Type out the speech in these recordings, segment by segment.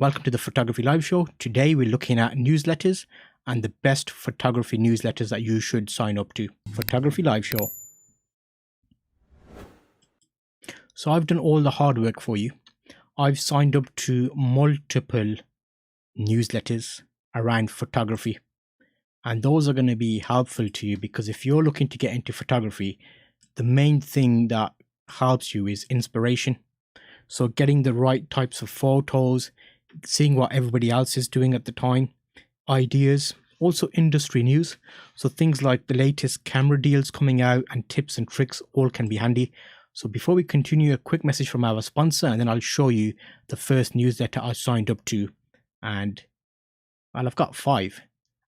Welcome to the Photography Live Show. Today we're looking at newsletters and the best photography newsletters that you should sign up to. Photography Live Show. So I've done all the hard work for you. I've signed up to multiple newsletters around photography. And those are going to be helpful to you because if you're looking to get into photography, the main thing that helps you is inspiration. So getting the right types of photos, seeing what everybody else is doing at the time, ideas, also industry news. So things like the latest camera deals coming out and tips and tricks all can be handy. So before we continue, a quick message from our sponsor, and then I'll show you the first newsletter I signed up to. And well, I've got 5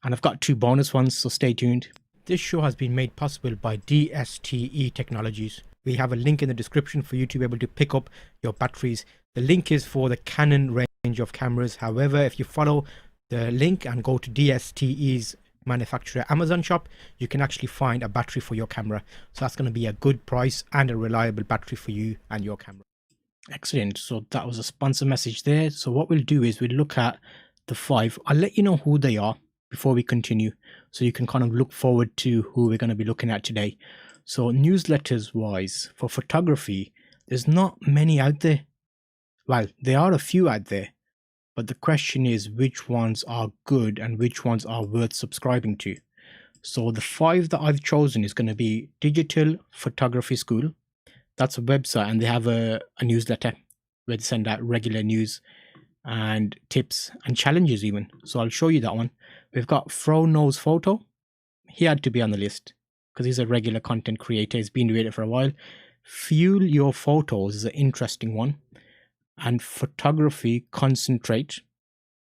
and I've got 2 bonus ones, so stay tuned. This show has been made possible by DSTE Technologies. We have a link in the description for you to be able to pick up your batteries. The link is for the Canon range of cameras. However, if you follow the link and go to DSTE's manufacturer Amazon shop, you can actually find a battery for your camera. So that's going to be a good price and a reliable battery for you and your camera. Excellent. So that was a sponsor message there. So what we'll do is we'll look at the 5. I'll let you know who they are before we continue, so you can kind of look forward to who we're going to be looking at today. So newsletters wise, for photography, there's not many out there. Well, there are a few out there, but the question is which ones are good and which ones are worth subscribing to. So the 5 that I've chosen is going to be Digital Photography School. That's a website and they have a newsletter where they send out regular news and tips and challenges even. So I'll show you that one. We've got Fro Knows Photo. He had to be on the list because he's a regular content creator. He's been doing it for a while. Fuel Your Photos is an interesting one. And Photography Concentrate.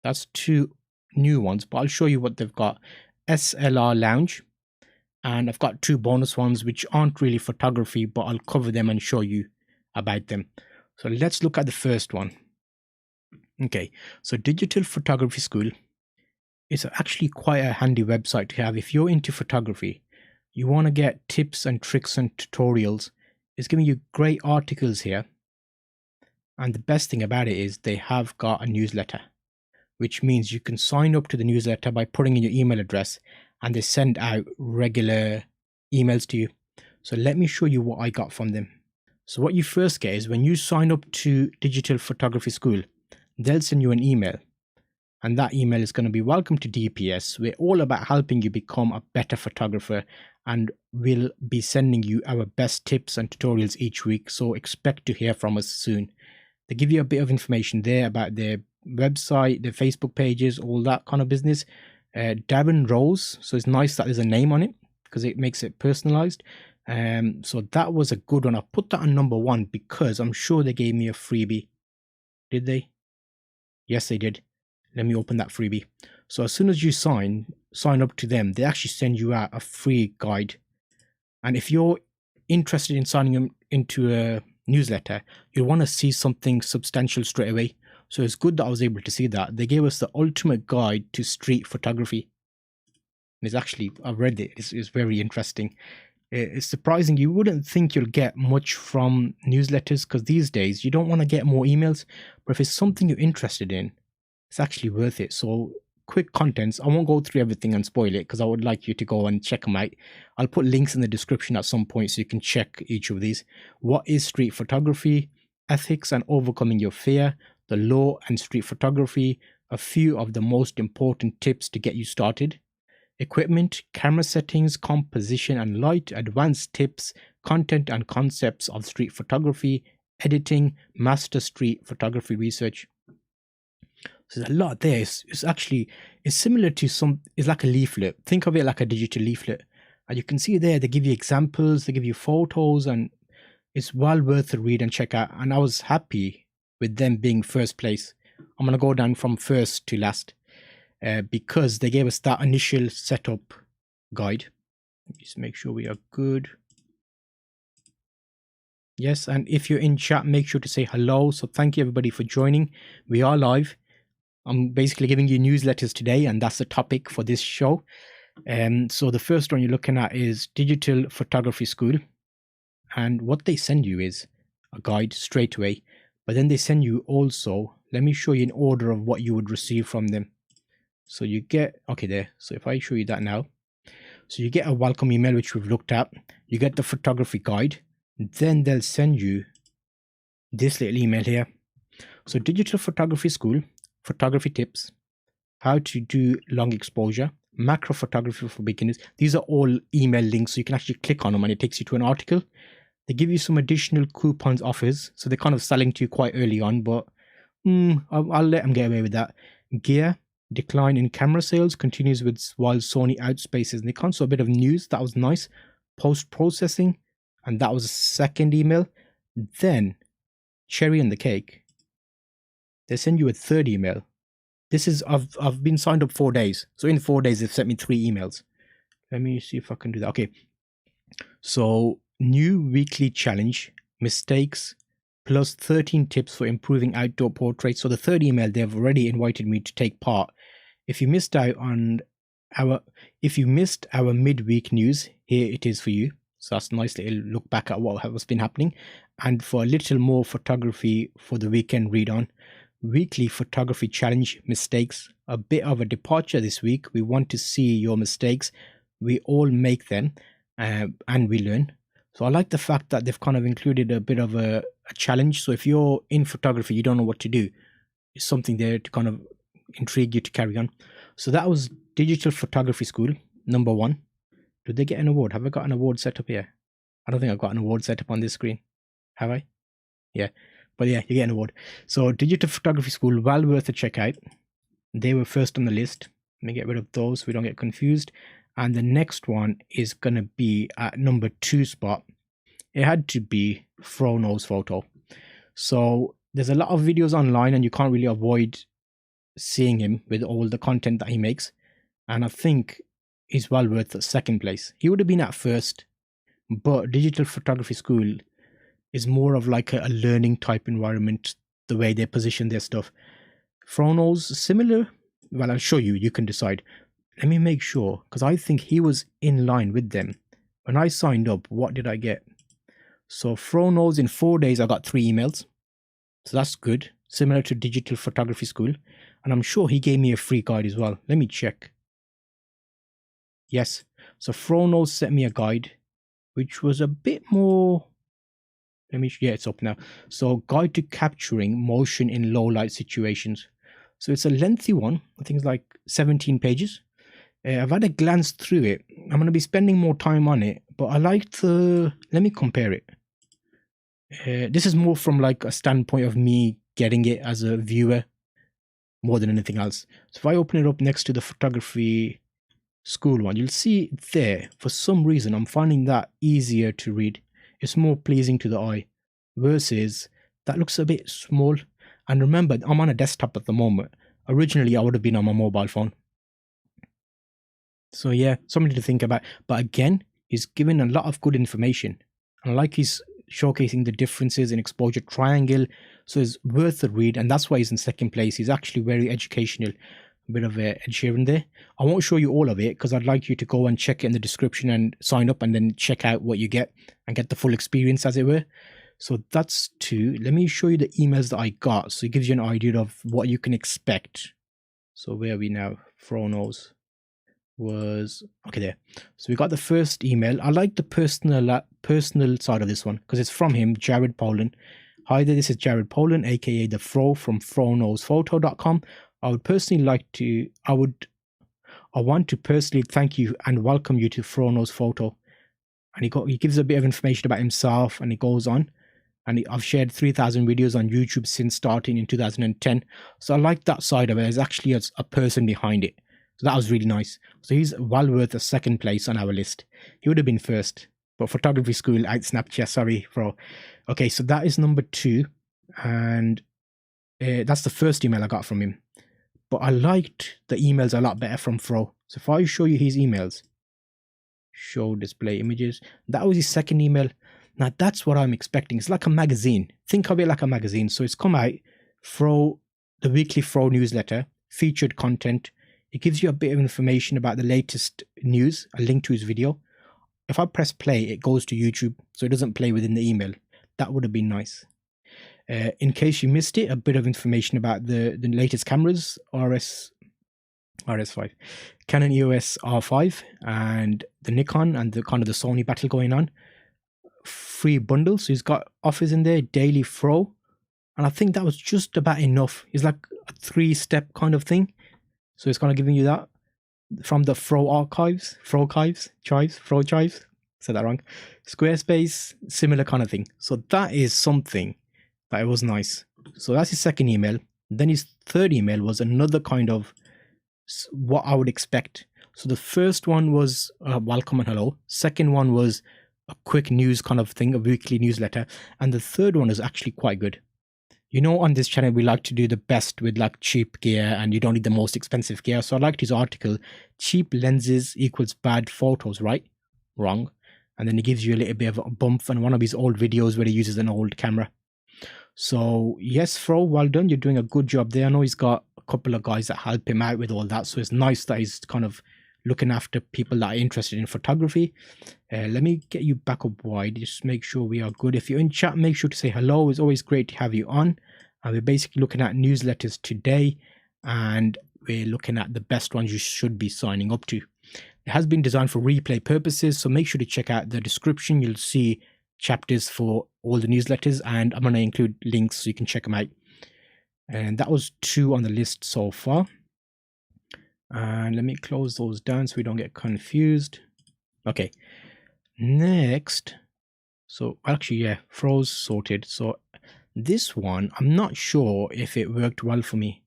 That's 2 new ones, but I'll show you what they've got. SLR Lounge. And I've got 2 bonus ones which aren't really photography, but I'll cover them and show you about them. So let's look at the first one. Okay, so Digital Photography School is actually quite a handy website to have if you're into photography. You want to get tips and tricks and tutorials. It's giving you great articles here. And the best thing about it is they have got a newsletter, which means you can sign up to the newsletter by putting in your email address and they send out regular emails to you. So let me show you what I got from them. So what you first get is when you sign up to Digital Photography School, they'll send you an email. And that email is going to be welcome to DPS. We're all about helping you become a better photographer and we'll be sending you our best tips and tutorials each week. So expect to hear from us soon. They give you a bit of information there about their website, their Facebook pages, all that kind of business. Darren Rose. So it's nice that there's a name on it because it makes it personalized. So that was a good one. I put that on number 1 because I'm sure they gave me a freebie. Did they? Yes, they did. Let me open that freebie. So as soon as you sign up to them, they actually send you out a free guide. And if you're interested in signing into a newsletter, you'll want to see something substantial straight away. So it's good that I was able to see that. They gave us the ultimate guide to street photography. And it's actually, I've read it. It's very interesting. It's surprising. You wouldn't think you'll get much from newsletters because these days you don't want to get more emails. But if it's something you're interested in, it's actually worth it. So quick contents. I won't go through everything and spoil it because I would like you to go and check them out. I'll put links in the description at some point so you can check each of these. What is street photography? Ethics and overcoming your fear. The law and street photography. A few of the most important tips to get you started. Equipment, camera settings, composition and light, advanced tips, content and concepts of street photography, editing, master street photography research. So there's a lot there. It's similar to it's like a leaflet. Think of it like a digital leaflet. And you can see there, they give you examples, they give you photos, and it's well worth a read and check out. And I was happy with them being first place. I'm going to go down from first to last. Because they gave us that initial setup guide. Just make sure we are good. Yes, and if you're in chat, make sure to say hello. So thank you everybody for joining. We are live. I'm basically giving you newsletters today, and that's the topic for this show. So the first one you're looking at is Digital Photography School. And what they send you is a guide straight away. But then they send you also let me show you in order of what you would receive from them. So you get, okay, there. So if I show you that now, so you get a welcome email, which we've looked at. You get the photography guide. Then they'll send you this little email here. So digital photography school, photography tips, how to do long exposure, macro photography for beginners. These are all email links, so you can actually click on them and it takes you to an article. They give you some additional coupons offers, so they're kind of selling to you quite early on, but I'll let them get away with that. Gear, decline in camera sales continues with while Sony outspaces Nikon. So a bit of news, that was nice. Post-processing, and that was a second email. Then, cherry on the cake, they send you a third email. This is, I've been signed up 4 days. So in 4 days, they've sent me 3 emails. Let me see if I can do that. Okay. So new weekly challenge, mistakes, plus 13 tips for improving outdoor portraits. So the third email, they've already invited me to take part. If you missed out on our midweek news, here it is for you. So that's a nice little look back at what has been happening. And for a little more photography for the weekend read on, weekly photography challenge, mistakes, a bit of a departure this week. We want to see your mistakes. We all make them and we learn. So I like the fact that they've kind of included a bit of a challenge. So if you're in photography, you don't know what to do, it's something there to kind of intrigue you to carry on. So that was Digital Photography School, number 1. Did they get an award? Have I got an award set up here? I don't think I've got an award set up on this screen. Have I? Yeah. But yeah, you get an award. So Digital Photography School, well worth a check out. They were first on the list. Let me get rid of those so we don't get confused. And the next one is going to be at number 2 spot. It had to be Frono's photo. So there's a lot of videos online and you can't really avoid seeing him with all the content that he makes. And I think he's well worth the second place. He would have been at first, but Digital Photography School is more of like a learning type environment, the way they position their stuff. Frono's similar. Well, I'll show you. You can decide. Let me make sure, because I think he was in line with them. When I signed up, what did I get? So Frono's, in 4 days, I got 3 emails. So that's good. Similar to Digital Photography School. And I'm sure he gave me a free guide as well. Let me check. Yes. So Frono's sent me a guide, which was a bit more... yeah, it's up now. So guide to capturing motion in low light situations. So it's a lengthy one. I think it's like 17 pages. I've had a glance through it. I'm going to be spending more time on it, but I like the... Let me compare it. This is more from like a standpoint of me getting it as a viewer more than anything else. So if I open it up next to the photography school one, you'll see there, for some reason, I'm finding that easier to read. It's more pleasing to the eye versus that looks a bit small. And remember, I'm on a desktop at the moment. Originally, I would have been on my mobile phone. So yeah, something to think about. But again, he's given a lot of good information. And I like he's showcasing the differences in exposure triangle. So it's worth the read. And that's why he's in second place. He's actually very educational. A bit of Ed Sheeran there. I won't show you all of it because I'd like you to go and check it in the description and sign up and then check out what you get and get the full experience, as it were. So that's 2. Let me show you the emails that I got. So it gives you an idea of what you can expect. So where are we now? Frono's was... Okay, there. So we got the first email. I like the personal side of this one because it's from him, Jared Poland. Hi there, this is Jared Poland, aka the Fro from FroNosPhoto.com. I want to personally thank you and welcome you to Frono's Photo. And he gives a bit of information about himself and he goes on. And I've shared 3,000 videos on YouTube since starting in 2010. So I like that side of it. There's actually a person behind it. So that was really nice. So he's well worth a second place on our list. He would have been first. But photography school out Snapchat, sorry, Fro. Okay, so that is number 2. And that's the first email I got from him. But I liked the emails a lot better from Fro. So if I show you his emails, show display images, that was his second email. Now that's what I'm expecting. It's like a magazine. Think of it like a magazine. So it's come out, Fro, the weekly Fro newsletter, featured content. It gives you a bit of information about the latest news, a link to his video. If I press play, it goes to YouTube, so it doesn't play within the email. That would have been nice. In case you missed it, a bit of information about the latest cameras, RS5, Canon EOS R5, and the Nikon, and the kind of the Sony battle going on. Free bundles. So he's got offers in there, daily fro, and I think that was just about enough. It's like a 3-step kind of thing. So it's kind of giving you that from the Fro archives, said that wrong. Squarespace, similar kind of thing. So that is something that it was nice. So that's his second email. Then his third email was another kind of what I would expect. So the first one was welcome and hello. Second one was a quick news kind of thing, a weekly newsletter. And the third one is actually quite good. You know, on this channel, we like to do the best with like cheap gear, and you don't need the most expensive gear. So I liked his article, cheap lenses equals bad photos, right? Wrong. And then he gives you a little bit of a bump on one of his old videos where he uses an old camera. So yes, Fro, well done. You're doing a good job there. I know he's got a couple of guys that help him out with all that. So it's nice that he's kind of looking after people that are interested in photography. Let me get you back up wide. Just make sure we are good. If you're in chat, make sure to say hello. It's always great to have you on. And we're basically looking at newsletters today, and we're looking at the best ones you should be signing up to. It has been designed for replay purposes, so make sure to check out the description. You'll see chapters for all the newsletters, and I'm going to include links so you can check them out. And that was 2 on the list so far. And let me close those down so we don't get confused. Okay, next. So actually, yeah, Fro's sorted. So this one, I'm not sure if it worked well for me,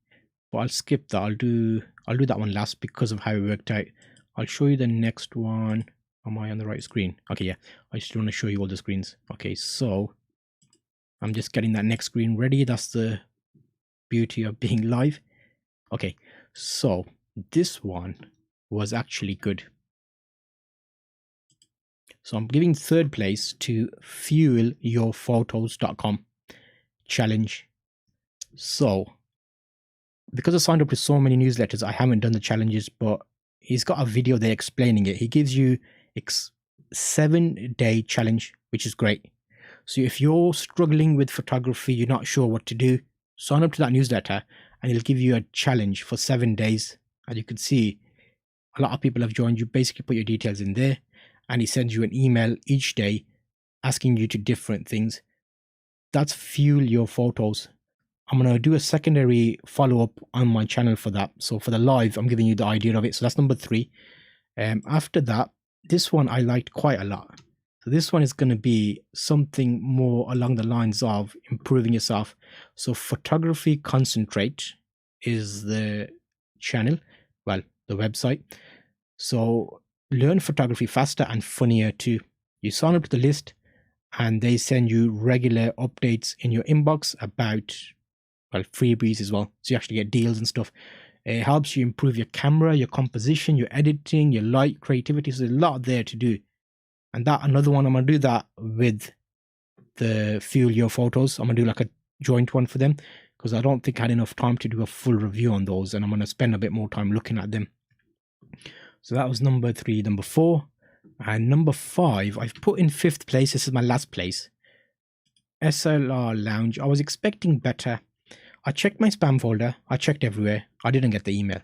but I'll skip that. I'll do that one last because of how it worked out. I'll show you the next one. Am I on the right screen? Okay, yeah. I just want to show you all the screens. Okay, so I'm just getting that next screen ready. That's the beauty of being live. Okay, so this one was actually good. So I'm giving third place to fuelyourphotos.com challenge. So because I signed up to so many newsletters, I haven't done the challenges, but he's got a video there explaining it. He gives you 7-day challenge, which is great. So if you're struggling with photography, you're not sure what to do, sign up to that newsletter and he'll give you a challenge for 7 days. As you can see, a lot of people have joined. You basically put your details in there and he sends you an email each day asking you to different things. That's Fuel Your Photos. I'm going to do a secondary follow-up on my channel for that. So for the live, I'm giving you the idea of it. So that's number 3. After that, this one I liked quite a lot. So this one is going to be something more along the lines of improving yourself. So Photography Concentrate is the channel, well, the website. So learn photography faster and funnier too. You sign up to the list and they send you regular updates in your inbox about, well, freebies as well. So you actually get deals and stuff. It helps you improve your camera, your composition, your editing, your light, creativity. So there's a lot there to do. And that, another one, I'm going to do that with the Fuel Your Photos. I'm going to do like a joint one for them because I don't think I had enough time to do a full review on those. And I'm going to spend a bit more time looking at them. So that was number 3. Number 4. And number 5, I've put in 5th place. This is my last place. SLR Lounge. I was expecting better. I checked my spam folder. I checked everywhere. I didn't get the email.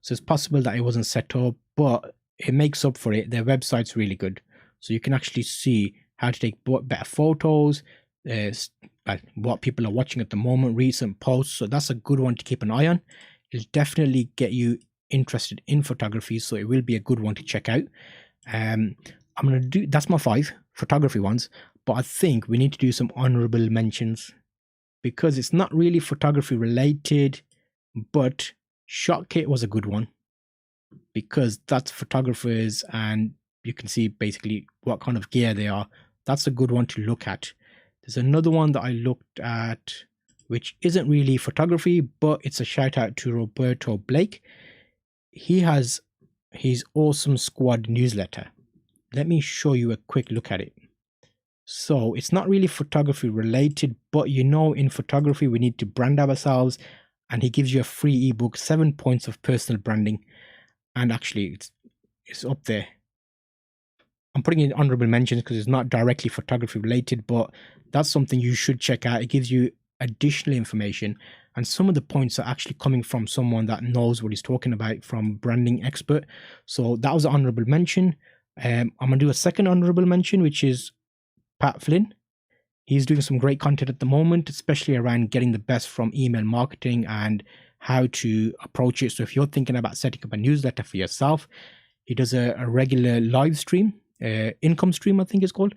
So it's possible that it wasn't set up, but it makes up for it. Their website's really good. So you can actually see how to take better photos, what people are watching at the moment, recent posts. So that's a good one to keep an eye on. It'll definitely get you interested in photography. So it will be a good one to check out. I'm going to do, that's my 5 photography ones, but I think we need to do some honorable mentions because it's not really photography related, but Shot Kit was a good one because that's photographers and you can see basically what kind of gear they are. That's a good one to look at. There's another one that I looked at, which isn't really photography, but it's a shout out to Roberto Blake. He has his Awesome Squad newsletter. Let me show you a quick look at it. So it's not really photography related, but you know, in photography, we need to brand ourselves. And he gives you a free ebook, 7 points of personal branding. And actually, it's up there. I'm putting in honorable mentions because it's not directly photography related, but that's something you should check out. It gives you additional information, and some of the points are actually coming from someone that knows what he's talking about, from branding expert. So that was an honorable mention. I'm gonna do a second honorable mention, which is Pat Flynn. He's doing some great content at the moment, especially around getting the best from email marketing and how to approach it. So if you're thinking about setting up a newsletter for yourself, he does a regular live stream, income stream, I think it's called.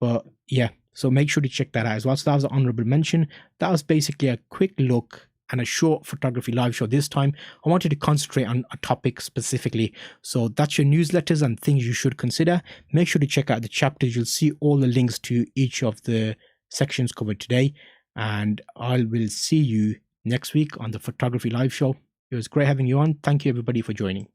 But yeah, so make sure to check that out as well. So that was an honorable mention. That was basically a quick look and a short photography live show. This time I wanted to concentrate on a topic specifically. So that's your newsletters and things you should consider. Make sure to check out the chapters. You'll see all the links to each of the sections covered today. And I will see you next week on the photography live show. It was great having you on. Thank you everybody for joining.